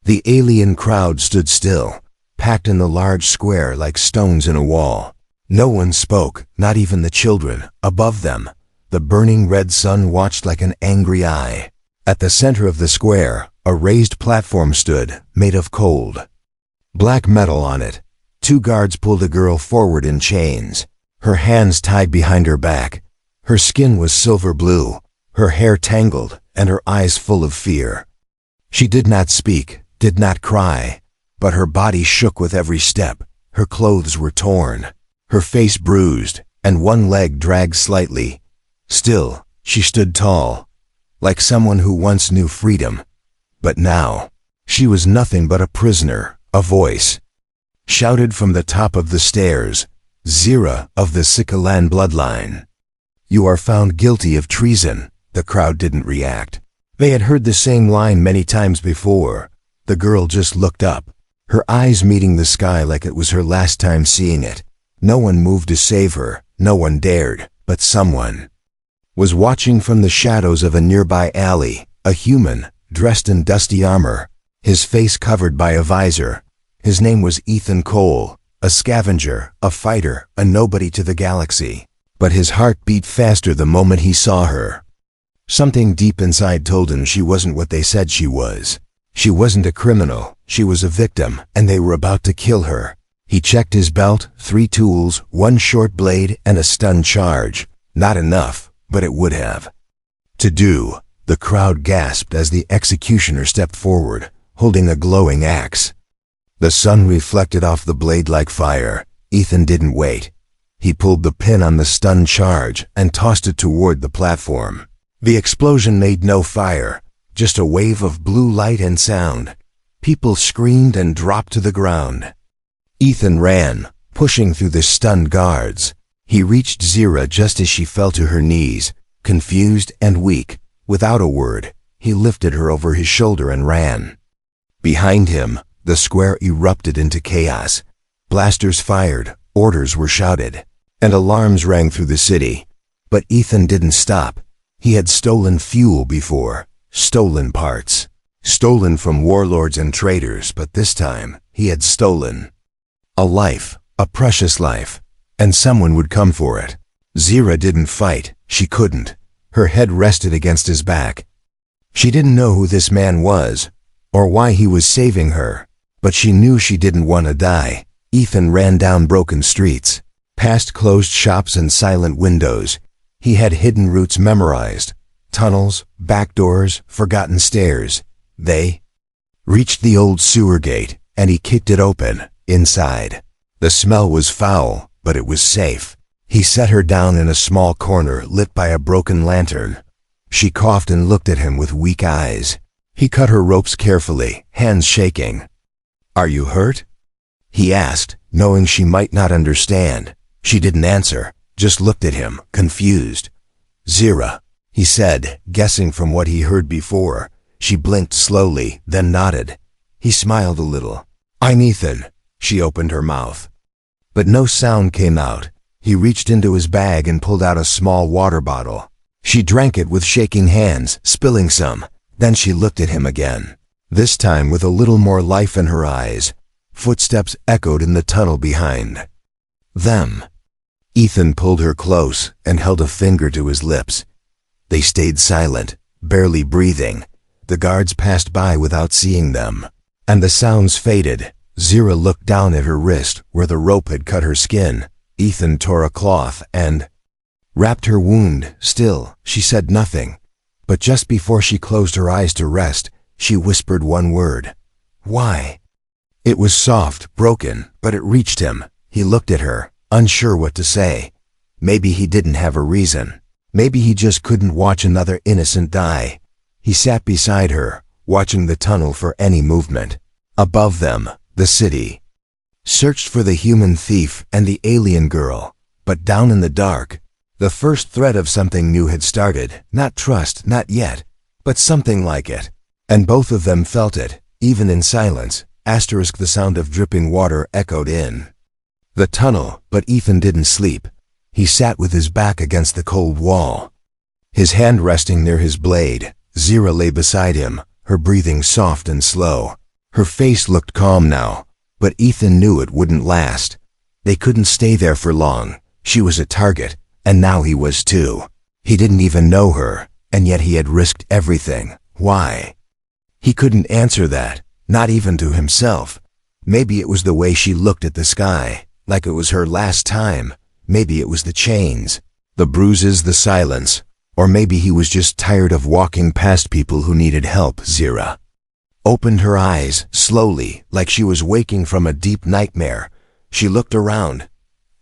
The alien crowd stood still, packed in the large square like stones in a wall. No one spoke, not even the children. Above them, the burning red sun watched like an angry eye. At the center of the square, a raised platform stood, made of cold. Black metal on it. 2 guards pulled a girl forward in chains, her hands tied behind her back. Her skin was silver blue, her hair tangled, and her eyes full of fear. She did not speak, did not cry, but her body shook with every step. Her clothes were torn, her face bruised, and one leg dragged slightly. Still, she stood tall, like someone who once knew freedom. But now, she was nothing but a prisoner. A voice shouted from the top of the stairs, "Zira of the Sikalan bloodline. You are found guilty of treason." The crowd didn't react. They had heard the same line many times before. The girl just looked up, her eyes meeting the sky like it was her last time seeing it. No one moved to save her, no one dared, but someone was watching from the shadows of a nearby alley, a human, dressed in dusty armor, his face covered by a visor. His name was Ethan Cole, a scavenger, a fighter, a nobody to the galaxy. But his heart beat faster the moment he saw her. Something deep inside told him she wasn't what they said she was. She wasn't a criminal, she was a victim, and they were about to kill her. He checked his belt, 3 tools, 1 short blade, and a stun charge. Not enough, but it would have. To do, the crowd gasped as the executioner stepped forward, holding a glowing axe. The sun reflected off the blade like fire. Ethan didn't wait. He pulled the pin on the stun charge and tossed it toward the platform. The explosion made no fire, just a wave of blue light and sound. People screamed and dropped to the ground. Ethan ran, pushing through the stunned guards. He reached Zira just as she fell to her knees, confused and weak. Without a word, he lifted her over his shoulder and ran. Behind him, the square erupted into chaos. Blasters fired, orders were shouted, and alarms rang through the city. But Ethan didn't stop. He had stolen fuel before, stolen parts, stolen from warlords and traitors, but this time he had stolen a life, a precious life, and someone would come for it. Zira didn't fight, she couldn't. Her head rested against his back. She didn't know who this man was, or why he was saving her, but she knew she didn't want to die. Ethan ran down broken streets, past closed shops and silent windows. He had hidden routes memorized, tunnels, back doors, forgotten stairs. They reached the old sewer gate, and he kicked it open. Inside, the smell was foul, but it was safe. He set her down in a small corner lit by a broken lantern. She coughed and looked at him with weak eyes. He cut her ropes carefully, hands shaking. "Are you hurt?" he asked, knowing she might not understand. She didn't answer, just looked at him, confused. "Zira," he said, guessing from what he heard before. She blinked slowly, then nodded. He smiled a little. "I'm Ethan." She opened her mouth, but no sound came out. He reached into his bag and pulled out a small water bottle. She drank it with shaking hands, spilling some. Then she looked at him again, this time with a little more life in her eyes. Footsteps echoed in the tunnel behind them. Ethan pulled her close and held a finger to his lips. They stayed silent, barely breathing. The guards passed by without seeing them, and the sounds faded. Zira looked down at her wrist where the rope had cut her skin. Ethan tore a cloth and wrapped her wound. Still, she said nothing. But just before she closed her eyes to rest, she whispered one word. "Why?" It was soft, broken, but it reached him. He looked at her, unsure what to say. Maybe he didn't have a reason. Maybe he just couldn't watch another innocent die. He sat beside her, watching the tunnel for any movement. Above them, the city searched for the human thief and the alien girl. But down in the dark, the first thread of something new had started. Not trust, not yet, but something like it. And both of them felt it, even in silence. The sound of dripping water echoed in the tunnel, but Ethan didn't sleep. He sat with his back against the cold wall, his hand resting near his blade. Zira lay beside him, her breathing soft and slow. Her face looked calm now, but Ethan knew it wouldn't last. They couldn't stay there for long. She was a target, and now he was too. He didn't even know her, and yet he had risked everything. Why? He couldn't answer that, not even to himself. Maybe it was the way she looked at the sky, like it was her last time. Maybe it was the chains, the bruises, the silence. Or maybe he was just tired of walking past people who needed help. Zira opened her eyes, slowly, like she was waking from a deep nightmare. She looked around,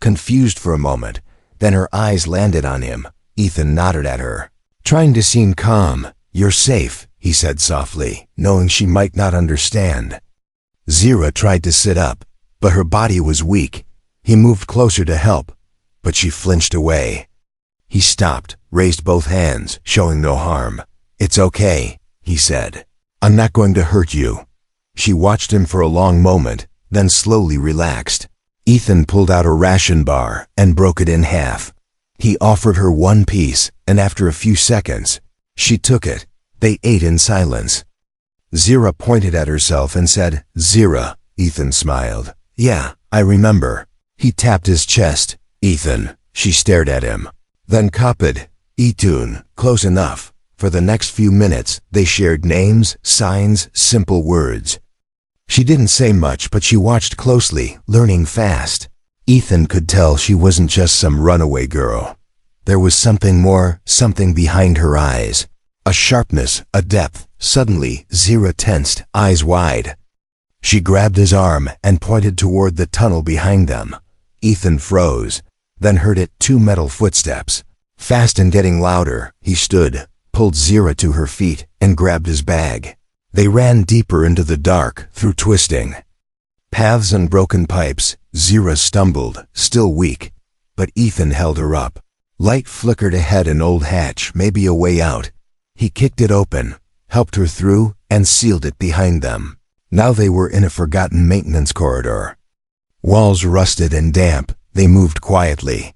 confused for a moment, then her eyes landed on him. Ethan nodded at her, trying to seem calm. "You're safe," he said softly, knowing she might not understand. Zira tried to sit up, but her body was weak. He moved closer to help, but she flinched away. He stopped, raised both hands, showing no harm. "It's okay," he said. "I'm not going to hurt you." She watched him for a long moment, then slowly relaxed. Ethan pulled out a ration bar and broke it in half. He offered her one piece, and after a few seconds, she took it. They ate in silence. Zira pointed at herself and said, "Zira." Ethan smiled. "Yeah, I remember." He tapped his chest. "Ethan." She stared at him. Then copied, "Etun." Close enough. For the next few minutes, they shared names, signs, simple words. She didn't say much, but she watched closely, learning fast. Ethan could tell she wasn't just some runaway girl. There was something more, something behind her eyes. A sharpness, a depth. Suddenly, Zira tensed, eyes wide. She grabbed his arm and pointed toward the tunnel behind them. Ethan froze, then heard it, 2 metal footsteps. Fast and getting louder, he stood, pulled Zira to her feet, and grabbed his bag. They ran deeper into the dark, through twisting paths and broken pipes. Zira stumbled, still weak, but Ethan held her up. Light flickered ahead, an old hatch, maybe a way out. He kicked it open, helped her through, and sealed it behind them. Now they were in a forgotten maintenance corridor. Walls rusted and damp. They moved quietly,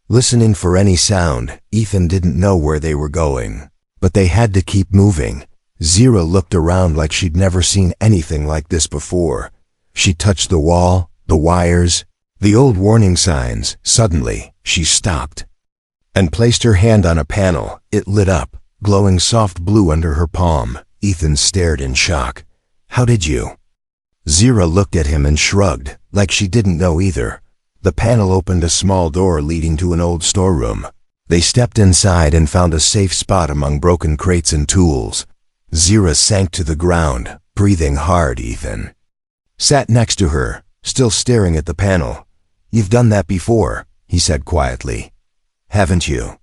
listening for any sound. Ethan didn't know where they were going, but they had to keep moving. Zira looked around like she'd never seen anything like this before. She touched the wall, the wires, the old warning signs. Suddenly, she stopped and placed her hand on a panel. It lit up, glowing soft blue under her palm. Ethan stared in shock. "How did you?" Zira looked at him and shrugged, like she didn't know either. The panel opened a small door leading to an old storeroom. They stepped inside and found a safe spot among broken crates and tools. Zira sank to the ground, breathing hard. Ethan sat next to her, still staring at the panel. "You've done that before," he said quietly. "Haven't you?"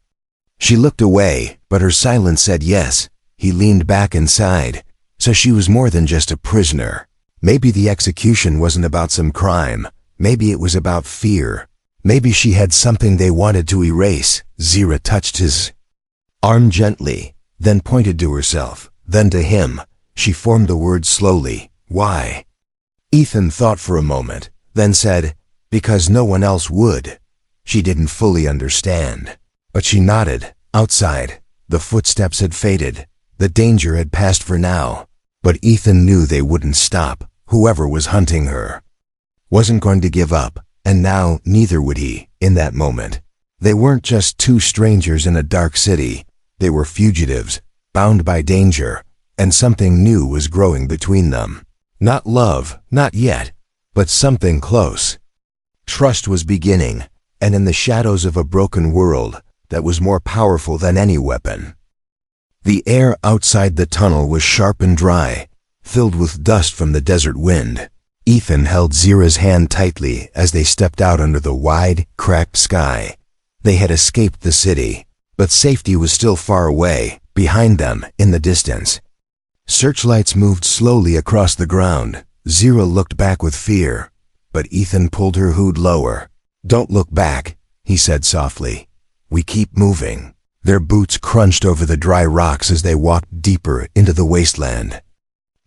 She looked away, but her silence said yes. He leaned back inside. So she was more than just a prisoner. Maybe the execution wasn't about some crime. Maybe it was about fear. Maybe she had something they wanted to erase. Zira touched his arm gently, then pointed to herself, then to him. She formed the words slowly. "Why?" Ethan thought for a moment, then said, "Because no one else would." She didn't fully understand, but she nodded. Outside, the footsteps had faded. The danger had passed for now. But Ethan knew they wouldn't stop. Whoever was hunting her wasn't going to give up, and now neither would he. In that moment, they weren't just 2 strangers in a dark city. They were fugitives, bound by danger, and something new was growing between them. Not love, not yet, but something close. Trust was beginning, and in the shadows of a broken world that was more powerful than any weapon. The air outside the tunnel was sharp and dry, filled with dust from the desert wind. Ethan held Zira's hand tightly as they stepped out under the wide, cracked sky. They had escaped the city, but safety was still far away, behind them, in the distance. Searchlights moved slowly across the ground. Zira looked back with fear, but Ethan pulled her hood lower. "Don't look back," he said softly. "We keep moving." Their boots crunched over the dry rocks as they walked deeper into the wasteland.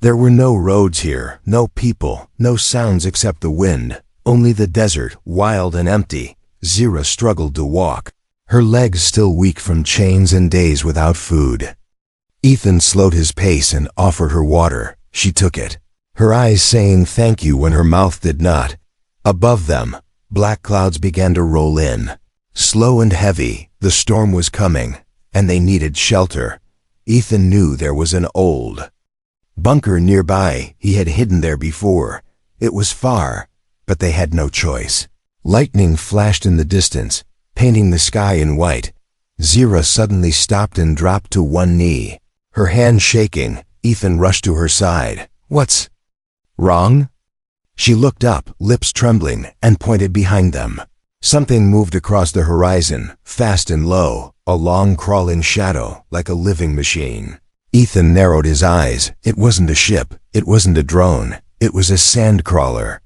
There were no roads here, no people, no sounds except the wind, only the desert, wild and empty. Zira struggled to walk, her legs still weak from chains and days without food. Ethan slowed his pace and offered her water. She took it. her eyes saying thank you when her mouth did not. Above them, black clouds began to roll in. Slow and heavy, the storm was coming, and they needed shelter. Ethan knew there was an old bunker nearby. He had hidden there before. It was far, but they had no choice. Lightning flashed in the distance, painting the sky in white. Zira suddenly stopped and dropped to one knee. Her hand shaking, Ethan rushed to her side. "What's wrong?" She looked up, lips trembling, and pointed behind them. Something moved across the horizon, fast and low, a long crawling shadow, like a living machine. Ethan narrowed his eyes. It wasn't a ship, it wasn't a drone, it was a sand crawler.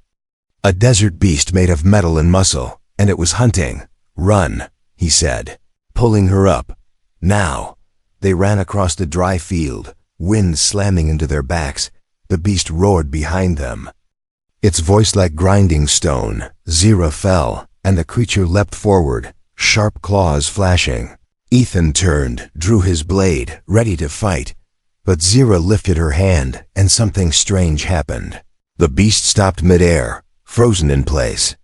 A desert beast made of metal and muscle, and it was hunting. "Run," he said, pulling her up. Now. They ran across the dry field, wind slamming into their backs. The beast roared behind them, its voice like grinding stone. Zira fell, and the creature leapt forward, sharp claws flashing. Ethan turned, drew his blade, ready to fight. But Zira lifted her hand, and something strange happened. The beast stopped midair, frozen in place.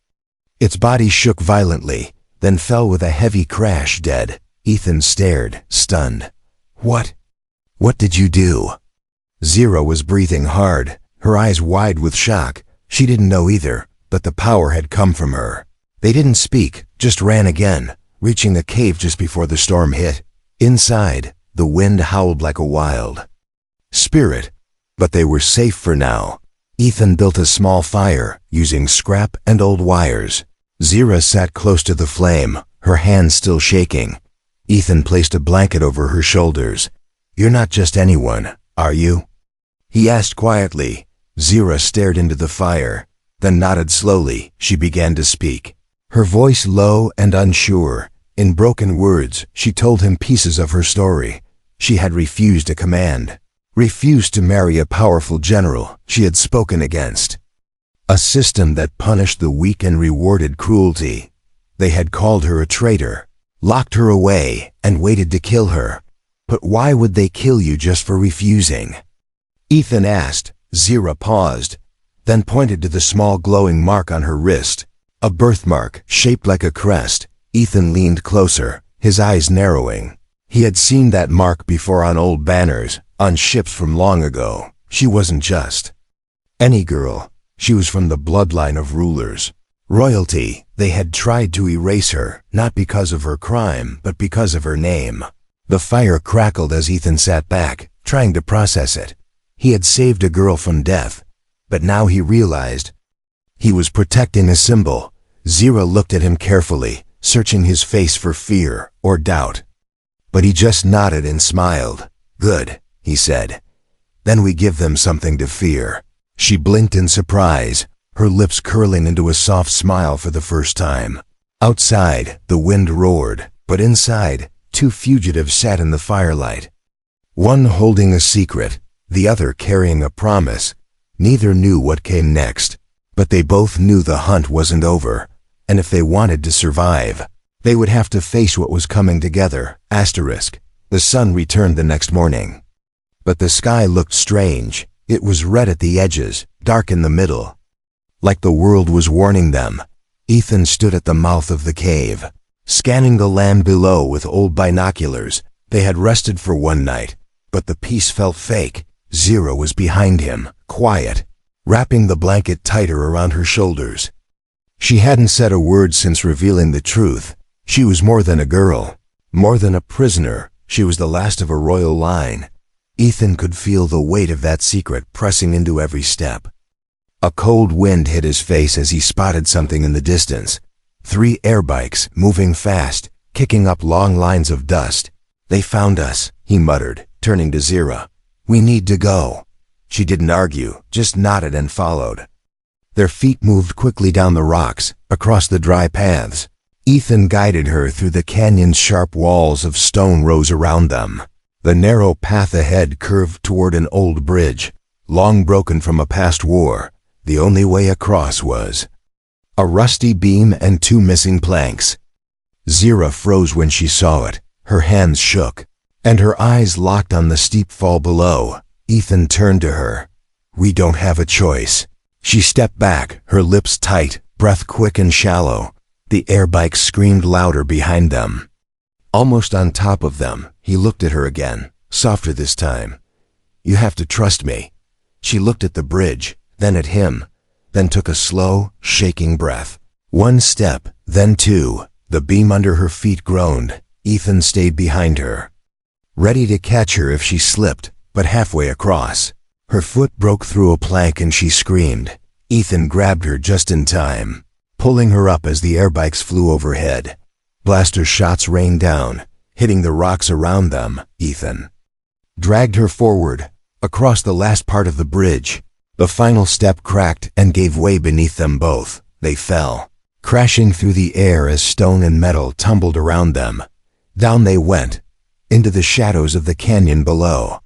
Its body shook violently, then fell with a heavy crash, dead. Ethan stared, stunned. What did you do?" Zira was breathing hard, her eyes wide with shock. She didn't know either, but the power had come from her. They didn't speak, just ran again, reaching the cave just before the storm hit. Inside, the wind howled like a wild spirit, but they were safe for now. Ethan built a small fire, using scrap and old wires. Zira sat close to the flame, her hands still shaking. Ethan placed a blanket over her shoulders. "You're not just anyone, are you?" he asked quietly. Zira stared into the fire, then nodded slowly. She began to speak, her voice low and unsure. In broken words, she told him pieces of her story. She had refused a command, refused to marry a powerful general she had spoken against, a system that punished the weak and rewarded cruelty. They had called her a traitor, locked her away, and waited to kill her. But why would they kill you just for refusing? Ethan asked. Zira paused, then pointed to the small glowing mark on her wrist, a birthmark shaped like a crest. Ethan leaned closer, his eyes narrowing. He had seen that mark before on old banners, on ships from long ago. She wasn't just any girl. She was from the bloodline of rulers, royalty. They had tried to erase her, not because of her crime, but because of her name. The fire crackled as Ethan sat back, trying to process it. He had saved a girl from death, but now he realized he was protecting a symbol. Zira looked at him carefully, searching his face for fear or doubt. But he just nodded and smiled. "Good," he said. "Then we give them something to fear." She blinked in surprise, her lips curling into a soft smile for the first time. Outside, the wind roared, but inside, two fugitives sat in the firelight. One holding a secret, the other carrying a promise. Neither knew what came next, but they both knew the hunt wasn't over, and if they wanted to survive, they would have to face what was coming together. The sun returned the next morning, but the sky looked strange. It was red at the edges, dark in the middle, like the world was warning them. Ethan stood at the mouth of the cave, scanning the land below with old binoculars. They had rested for one night, but the peace felt fake. Zira was behind him, quiet, wrapping the blanket tighter around her shoulders. She hadn't said a word since revealing the truth. She was more than a girl, more than a prisoner. She was the last of a royal line. Ethan could feel the weight of that secret pressing into every step. A cold wind hit his face as he spotted something in the distance. 3 air bikes, moving fast, kicking up long lines of dust. "They found us," he muttered, turning to Zira. "We need to go." She didn't argue, just nodded and followed. Their feet moved quickly down the rocks, across the dry paths. Ethan guided her through the canyon's sharp walls of stone rose around them. The narrow path ahead curved toward an old bridge, long broken from a past war. The only way across was a rusty beam and 2 missing planks. Zira froze when she saw it. Her hands shook, and her eyes locked on the steep fall below. Ethan turned to her. We don't have a choice. She stepped back, her lips tight, breath quick and shallow. The airbike screamed louder behind them. Almost on top of them, he looked at her again, softer this time. You have to trust me. She looked at the bridge, then at him, then took a slow, shaking breath. One step, then two. The beam under her feet groaned. Ethan stayed behind her, ready to catch her if she slipped, but halfway across, her foot broke through a plank and she screamed. Ethan grabbed her just in time, pulling her up as the airbikes flew overhead. Blaster shots rained down, hitting the rocks around them. Ethan dragged her forward, across the last part of the bridge. The final step cracked and gave way beneath them both. They fell, crashing through the air as stone and metal tumbled around them. Down they went, into the shadows of the canyon below.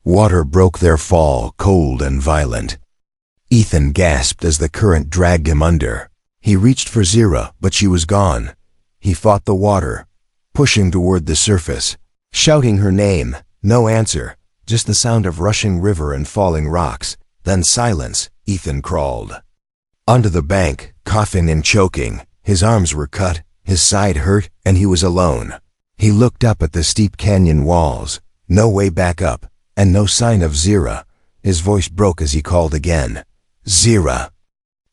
Water broke their fall, cold and violent. Ethan gasped as the current dragged him under. He reached for Zira, but she was gone. He fought the water, pushing toward the surface, shouting her name. No answer, just the sound of rushing river and falling rocks. Then silence. Ethan crawled onto the bank, coughing and choking. His arms were cut, his side hurt, and he was alone. He looked up at the steep canyon walls. No way back up, and no sign of Zira. His voice broke as he called again. Zira.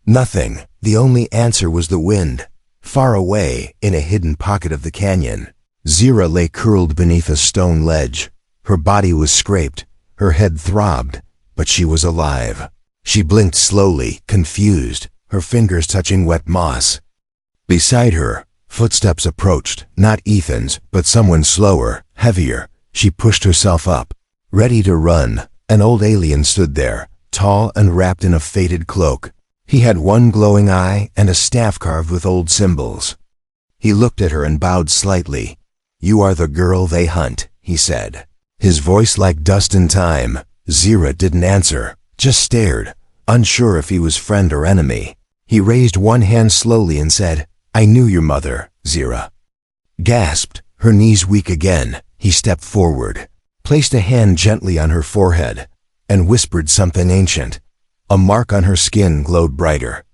Nothing. The only answer was the wind. Far away, in a hidden pocket of the canyon, Zira lay curled beneath a stone ledge. Her body was scraped, her head throbbed, but she was alive. She blinked slowly, confused, her fingers touching wet moss. Beside her, footsteps approached, not Ethan's, but someone slower, heavier. She pushed herself up, ready to run. An old alien stood there, tall and wrapped in a faded cloak. He had one glowing eye and a staff carved with old symbols. He looked at her and bowed slightly. You are the girl they hunt, he said, his voice like dust in time. Zira didn't answer, just stared, unsure if he was friend or enemy. He raised one hand slowly and said, I knew your mother, Zira. Gasped, her knees weak again. He stepped forward, placed a hand gently on her forehead, and whispered something ancient. A mark on her skin glowed brighter.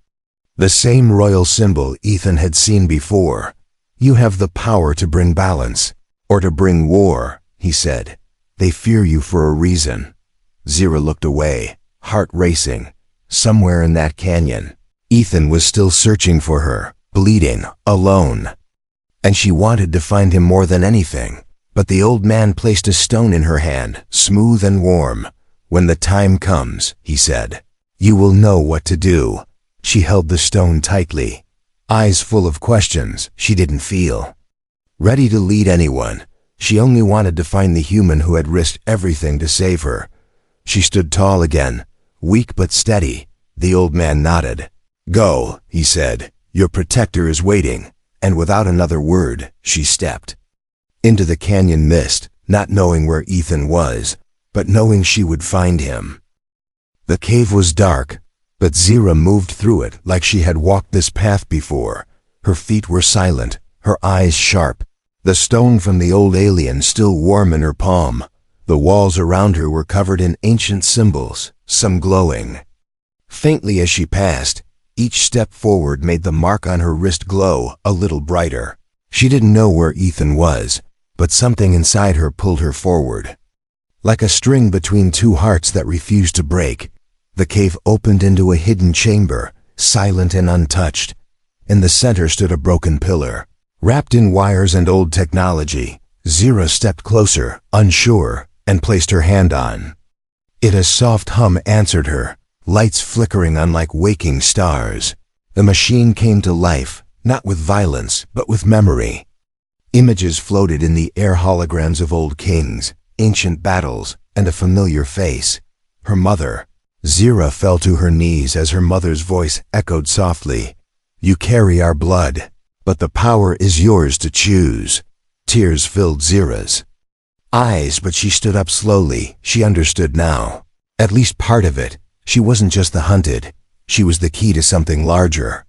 The same royal symbol Ethan had seen before. You have the power to bring balance, or to bring war, he said. They fear you for a reason. Zira looked away, heart racing. Somewhere in that canyon, Ethan was still searching for her, bleeding, alone. And she wanted to find him more than anything. But the old man placed a stone in her hand, smooth and warm. When the time comes, he said, you will know what to do. She held the stone tightly, eyes full of questions she didn't feel. Ready to lead anyone, she only wanted to find the human who had risked everything to save her. She stood tall again, weak but steady. The old man nodded. Go, he said, your protector is waiting. And without another word, she stepped into the canyon mist, not knowing where Ethan was, but knowing she would find him. The cave was dark, but Zira moved through it like she had walked this path before. Her feet were silent, her eyes sharp, the stone from the old alien still warm in her palm. The walls around her were covered in ancient symbols, some glowing faintly as she passed. Each step forward made the mark on her wrist glow a little brighter. She didn't know where Ethan was, but something inside her pulled her forward. Like a string between two hearts that refused to break, the cave opened into a hidden chamber, silent and untouched. In the center stood a broken pillar, wrapped in wires and old technology. Zira stepped closer, unsure, and placed her hand on it. A soft hum answered her, lights flickering on like waking stars. The machine came to life, not with violence, but with memory. Images floated in the air, holograms of old kings, ancient battles, and a familiar face. Her mother. Zira fell to her knees as her mother's voice echoed softly. You carry our blood, but the power is yours to choose. Tears filled Zira's eyes, but she stood up slowly. She understood now. At least part of it. She wasn't just the hunted. She was the key to something larger.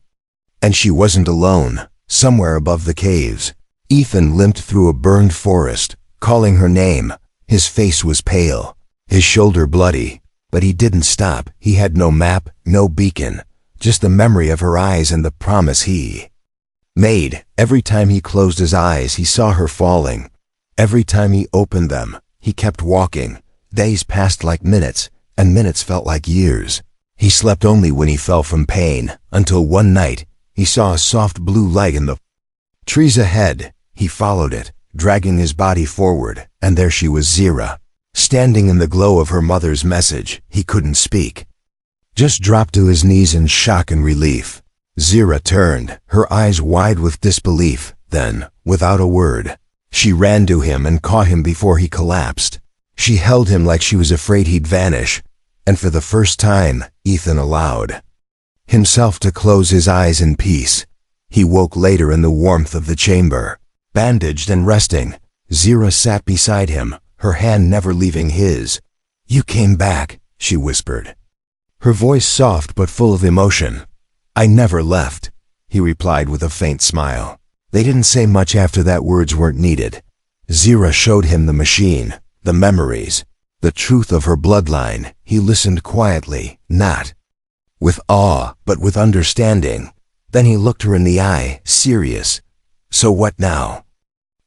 And she wasn't alone. Somewhere above the caves, Ethan limped through a burned forest, calling her name. His face was pale, his shoulder bloody. But he didn't stop. He had no map, no beacon, just the memory of her eyes and the promise he made. Every time he closed his eyes, he saw her falling. Every time he opened them, he kept walking. Days passed like minutes, and minutes felt like years. He slept only when he fell from pain, until one night, he saw a soft blue light in the trees ahead. He followed it, dragging his body forward, and there she was, Zira, standing in the glow of her mother's message. He couldn't speak, just dropped to his knees in shock and relief. Zira turned, her eyes wide with disbelief. Then, without a word, she ran to him and caught him before he collapsed. She held him like she was afraid he'd vanish, and for the first time, Ethan allowed himself to close his eyes in peace. He woke later in the warmth of the chamber, bandaged and resting. Zira sat beside him, her hand never leaving his. "You came back," she whispered, her voice soft but full of emotion. "I never left," he replied with a faint smile. They didn't say much after that. Words weren't needed. Zira showed him the machine, the memories, the truth of her bloodline. He listened quietly, not with awe, but with understanding. Then he looked her in the eye, serious. "So what now?"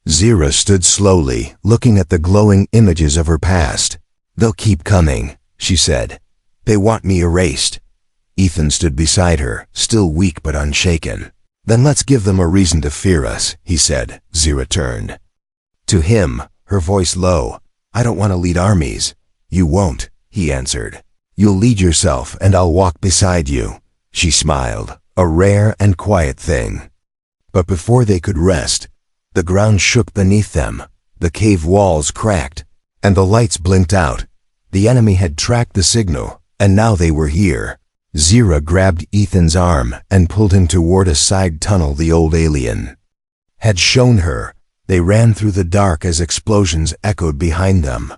Zira stood slowly, looking at the glowing images of her past. "They'll keep coming," she said. "They want me erased." Ethan stood beside her, still weak but unshaken. "Then let's give them a reason to fear us," he said. Zira turned to him, her voice low. "I don't want to lead armies." "You won't," he answered. "You'll lead yourself and I'll walk beside you." She smiled, a rare and quiet thing. But before they could rest, the ground shook beneath them, the cave walls cracked, and the lights blinked out. The enemy had tracked the signal, and now they were here. Zira grabbed Ethan's arm and pulled him toward a side tunnel the old alien had shown her. They ran through the dark as explosions echoed behind them.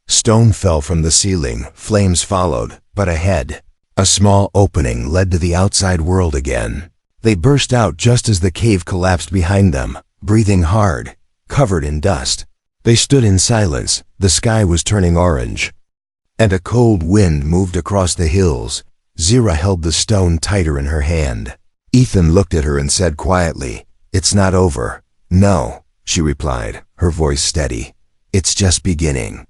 Stone fell from the ceiling, flames followed, but ahead, a small opening led to the outside world again. They burst out just as the cave collapsed behind them, breathing hard, covered in dust. They stood in silence. The sky was turning orange, and a cold wind moved across the hills. Zira held the stone tighter in her hand. Ethan looked at her and said quietly, "It's not over." "No," she replied, her voice steady. "It's just beginning."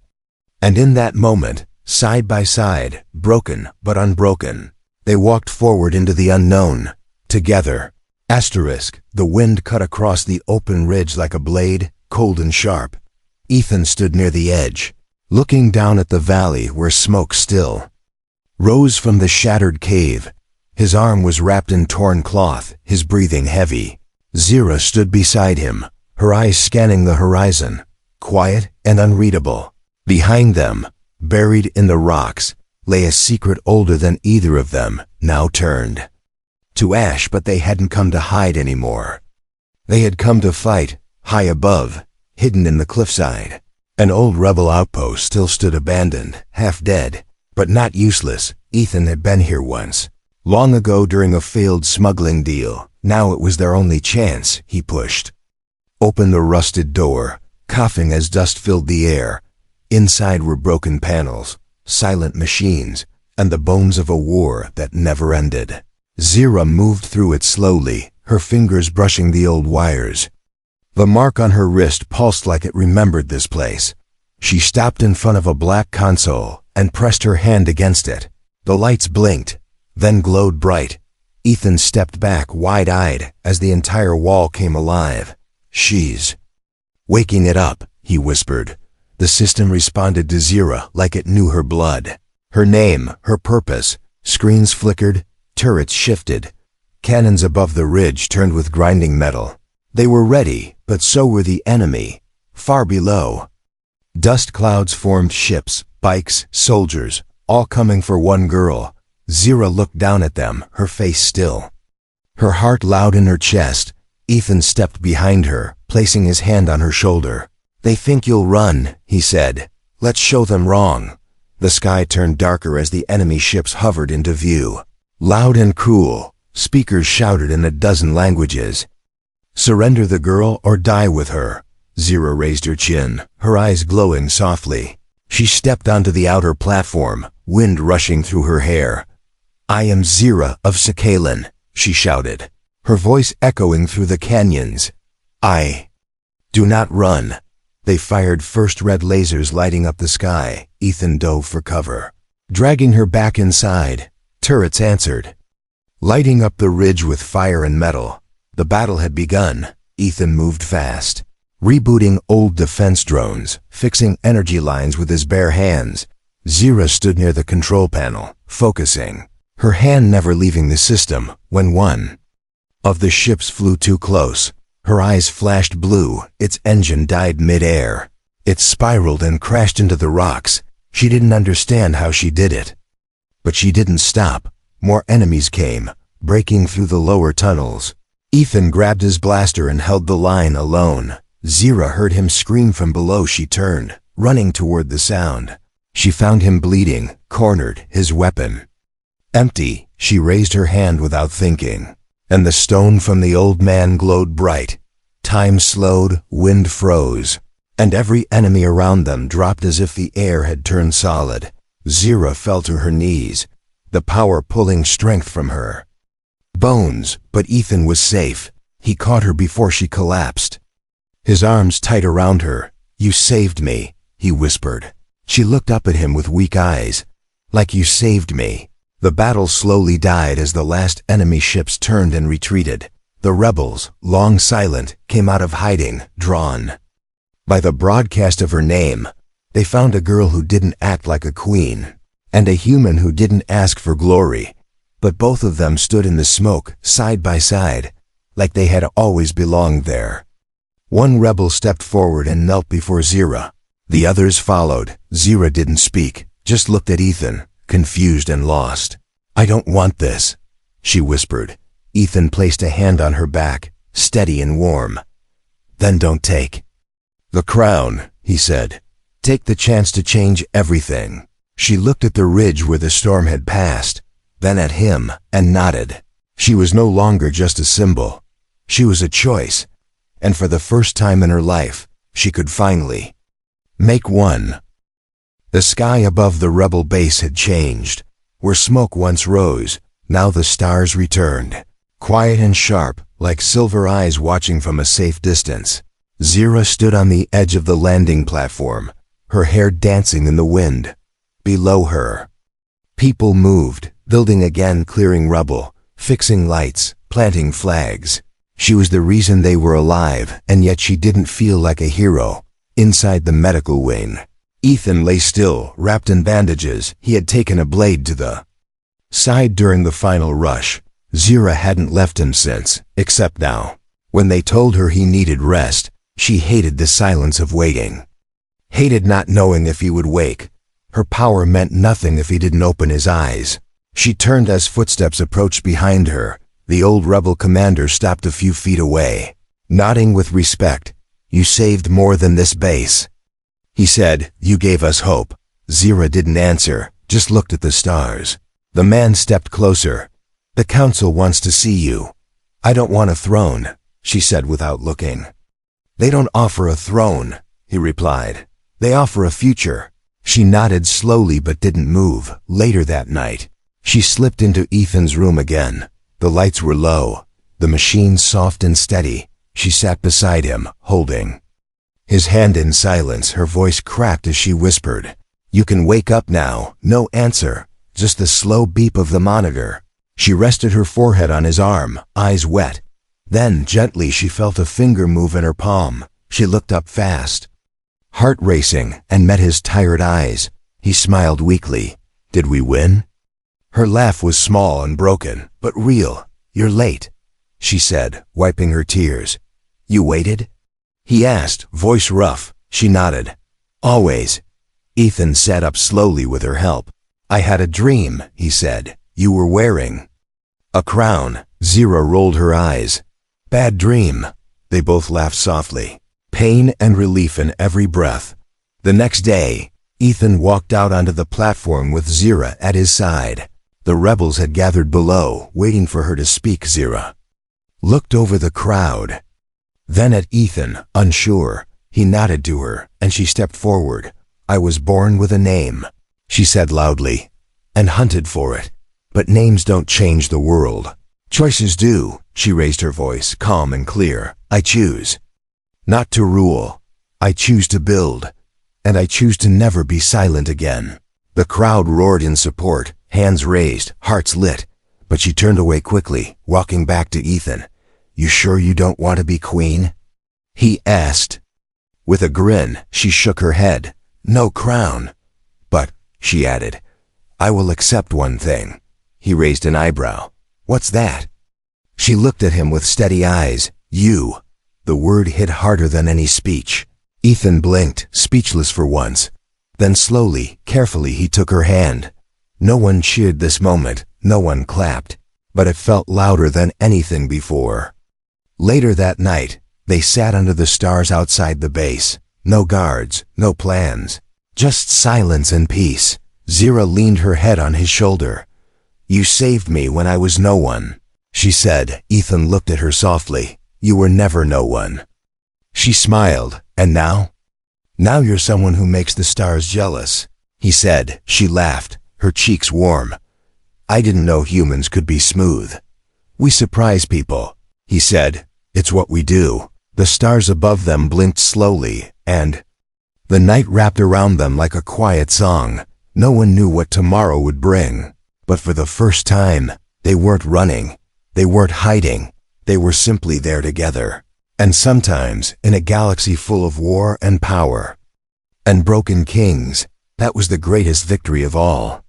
And in that moment, side by side, broken but unbroken, they walked forward into the unknown, together. The wind cut across the open ridge like a blade, cold and sharp. Ethan stood near the edge, looking down at the valley where smoke still rose from the shattered cave. His arm was wrapped in torn cloth, his breathing heavy. Zira stood beside him, her eyes scanning the horizon, quiet and unreadable. Behind them, buried in the rocks, lay a secret older than either of them, now turned to ash. But they hadn't come to hide anymore. They had come to fight. High above, hidden in the cliffside, an old rebel outpost still stood abandoned, half dead, but not useless. Ethan had been here once, long ago during a failed smuggling deal. Now it was their only chance. He pushed open the rusted door, coughing as dust filled the air. Inside were broken panels, silent machines, and the bones of a war that never ended. Zira moved through it slowly, her fingers brushing the old wires. The mark on her wrist pulsed like it remembered this place. She stopped in front of a black console and pressed her hand against it. The lights blinked, then glowed bright. Ethan stepped back wide-eyed as the entire wall came alive. "She's waking it up," he whispered. The system responded to Zira like it knew her blood, her name, her purpose. Screens flickered, turrets shifted. Cannons above the ridge turned with grinding metal. They were ready, but so were the enemy. Far below, dust clouds formed, ships, bikes, soldiers, all coming for one girl. Zira looked down at them, her face still, her heart loud in her chest. Ethan stepped behind her, placing his hand on her shoulder. "They think you'll run," he said. "Let's show them wrong." The sky turned darker as the enemy ships hovered into view. Loud and cruel, speakers shouted in a dozen languages. "Surrender the girl or die with her." Zira raised her chin, her eyes glowing softly. She stepped onto the outer platform, wind rushing through her hair. "I am Zira of Sakhalin," she shouted, her voice echoing through the canyons. "Do not run." They fired first red lasers lighting up the sky. Ethan dove for cover. Dragging her back inside, turrets answered, lighting up the ridge with fire and metal. The battle had begun. Ethan moved fast, rebooting old defense drones, fixing energy lines with his bare hands. Zira stood near the control panel, focusing, her hand never leaving the system, when one of the ships flew too close. Her eyes flashed blue, its engine died mid-air. It spiraled and crashed into the rocks. She didn't understand how she did it. But she didn't stop. More enemies came, breaking through the lower tunnels. Ethan grabbed his blaster and held the line alone. Zira heard him scream from below. She turned, running toward the sound. She found him bleeding, cornered, his weapon empty. She raised her hand without thinking, and the stone from the old man glowed bright. Time slowed, wind froze, and every enemy around them dropped as if the air had turned solid. Zira fell to her knees, the power pulling strength from her bones, but Ethan was safe. He caught her before she collapsed, his arms tight around her. "You saved me," he whispered. She looked up at him with weak eyes. "Like you saved me." The battle slowly died as the last enemy ships turned and retreated. The rebels, long silent, came out of hiding, drawn by the broadcast of her name. They found a girl who didn't act like a queen, and a human who didn't ask for glory. But both of them stood in the smoke, side by side, like they had always belonged there. One rebel stepped forward and knelt before Zira. The others followed. Zira didn't speak, just looked at Ethan, confused and lost. "I don't want this," she whispered. Ethan placed a hand on her back, steady and warm. "Then don't take the crown," he said. "Take the chance to change everything." She looked at the ridge where the storm had passed, then at him, and nodded. She was no longer just a symbol. She was a choice, and for the first time in her life, she could finally make one. The sky above the rebel base had changed. Where smoke once rose, now the stars returned, quiet and sharp, like silver eyes watching from a safe distance. Zira stood on the edge of the landing platform, her hair dancing in the wind. Below her, people moved, building again, clearing rubble, fixing lights, planting flags. She was the reason they were alive, and yet she didn't feel like a hero. Inside the medical wing, Ethan lay still, wrapped in bandages. He had taken a blade to the side during the final rush. Zira hadn't left him since, except now. When they told her he needed rest, she hated the silence of waiting. Hated not knowing if he would wake. Her power meant nothing if he didn't open his eyes. She turned as footsteps approached behind her. The old rebel commander stopped a few feet away, nodding with respect. "You saved more than this base," he said. "You gave us hope." Zira didn't answer, just looked at the stars. The man stepped closer. "The council wants to see you." "I don't want a throne," she said without looking. "They don't offer a throne," he replied. "They offer a future." She nodded slowly but didn't move. Later that night, she slipped into Ethan's room again. The lights were low, the machine soft and steady. She sat beside him, holding his hand in silence. Her voice cracked as she whispered, "You can wake up now." No answer, just the slow beep of the monitor. She rested her forehead on his arm, eyes wet. Then, gently, she felt a finger move in her palm. She looked up fast, heart racing, and met his tired eyes. He smiled weakly. "Did we win?" Her laugh was small and broken, but real. "You're late," she said, wiping her tears. "You waited?" he asked, voice rough. She nodded. "Always." Ethan sat up slowly with her help. "I had a dream," he said. "You were wearing a crown." Zira rolled her eyes. "Bad dream." They both laughed softly, pain and relief in every breath. The next day, Ethan walked out onto the platform with Zira at his side. The rebels had gathered below, waiting for her to speak. Zira looked over the crowd, then at Ethan, unsure. He nodded to her, and she stepped forward. I was born with a name, she said loudly, and hunted for it. But names don't change the world. Choices do, she raised her voice, calm and clear. I choose not to rule. I choose to build, and I choose to never be silent again. The crowd roared in support, hands raised, hearts lit, but she turned away quickly, walking back to Ethan. You sure you don't want to be queen? He asked. With a grin, she shook her head. No crown. But, she added, I will accept one thing. He raised an eyebrow. What's that? She looked at him with steady eyes. You. The word hit harder than any speech. Ethan blinked, speechless for once. Then slowly, carefully he took her hand. No one cheered this moment, no one clapped, but it felt louder than anything before. Later that night, they sat under the stars outside the base. No guards, no plans, just silence and peace. Zira leaned her head on his shoulder. You saved me when I was no one, she said. Ethan looked at her softly. You were never no one. She smiled. And now? Now you're someone who makes the stars jealous, he said. She laughed, her cheeks warm. I didn't know humans could be smooth. We surprise people, he said. It's what we do. The stars above them blinked slowly, and the night wrapped around them like a quiet song. No one knew what tomorrow would bring. But for the first time, they weren't running. They weren't hiding. They were simply there together. And sometimes, in a galaxy full of war and power and broken kings, that was the greatest victory of all.